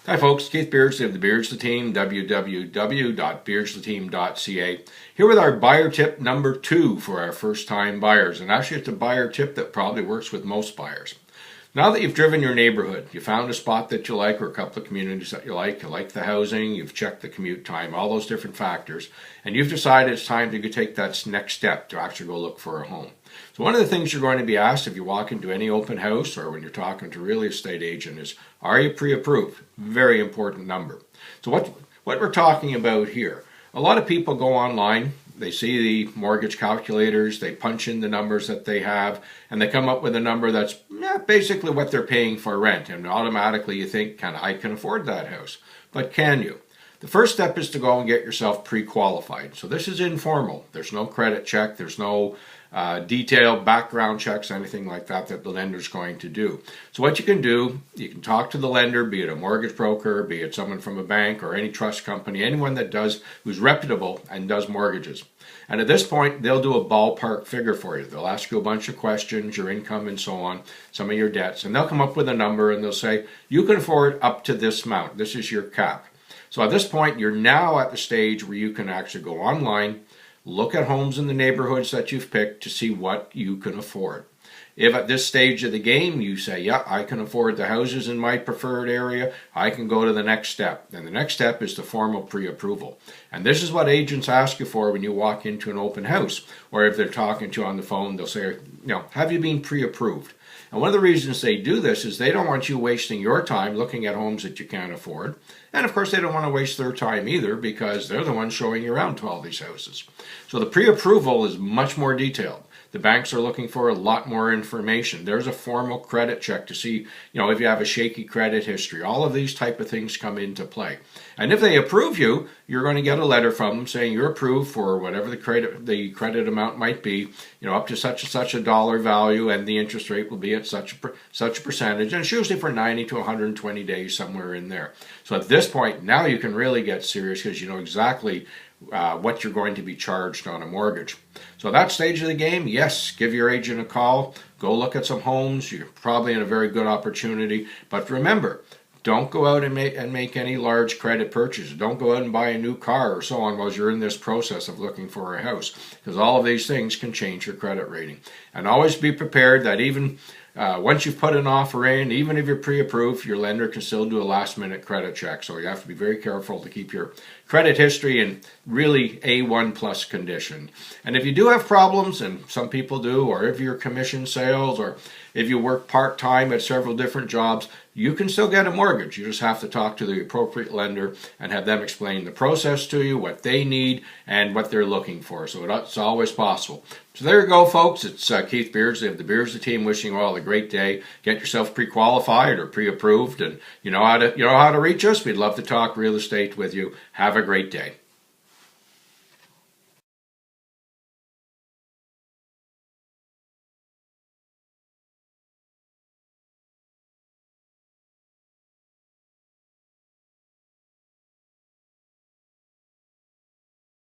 Hi folks, Keith Beardsley of the Beardsley Team, www.beardsleyteam.ca. Here with our buyer tip number 2 for our first time buyers. And actually it's a buyer tip that probably works with most buyers. Now that you've driven your neighborhood, you found a spot that you like or a couple of communities that you like the housing, you've checked the commute time, all those different factors, and you've decided it's time to take that next step to actually go look for a home. So one of the things you're going to be asked if you walk into any open house or when you're talking to a real estate agent is, are you pre-approved? Very important number. So what we're talking about here, a lot of people go online, they see the mortgage calculators, they punch in the numbers that they have, and they come up with a number that's basically what they're paying for rent. And automatically you think, I can afford that house. But can you? The first step is to go and get yourself pre-qualified. So this is informal. There's no credit check. There's no detailed background checks, anything like that the lender's going to do. So what you can do, you can talk to the lender, be it a mortgage broker, be it someone from a bank or any trust company, anyone who's reputable and does mortgages. And at this point, they'll do a ballpark figure for you. They'll ask you a bunch of questions, your income and so on, some of your debts, and they'll come up with a number and they'll say, you can afford up to this amount. This is your cap. So at this point, you're now at the stage where you can actually go online, look at homes in the neighborhoods that you've picked to see what you can afford. If at this stage of the game you say, yeah, I can afford the houses in my preferred area, I can go to the next step. And the next step is the formal pre-approval. And this is what agents ask you for when you walk into an open house. Or if they're talking to you on the phone, they'll say, have you been pre-approved? And one of the reasons they do this is they don't want you wasting your time looking at homes that you can't afford. And of course they don't want to waste their time either because they're the ones showing you around to all these houses. So the pre-approval is much more detailed. The banks are looking for a lot more information. There's a formal credit check to see, if you have a shaky credit history. All of these type of things come into play. And if they approve you, you're going to get a letter from them saying you're approved for whatever the credit amount might be, up to such and such a dollar value, and the interest rate will be at such a percentage. And it's usually for 90 to 120 days, somewhere in there. So at this point, now you can really get serious because you know exactly what you're going to be charged on a mortgage. So at that stage of the game, yes, give your agent a call, go look at some homes. You're probably in a very good opportunity. But remember, don't go out and make any large credit purchases. Don't go out and buy a new car or so on while you're in this process of looking for a house, because all of these things can change your credit rating. And always be prepared that even once you've put an offer in, even if you're pre-approved, your lender can still do a last-minute credit check. So you have to be very careful to keep your credit history in really A1 plus condition. And if you do have problems, and some people do, or if you're commission sales, or if you work part-time at several different jobs, you can still get a mortgage. You just have to talk to the appropriate lender and have them explain the process to you, what they need, and what they're looking for. So it's always possible. So there you go, folks. It's Keith Beardsley of the Beardsley Team wishing you all a great day. Get yourself pre-qualified or pre-approved, and you know how to reach us. We'd love to talk real estate with you. Have a great day.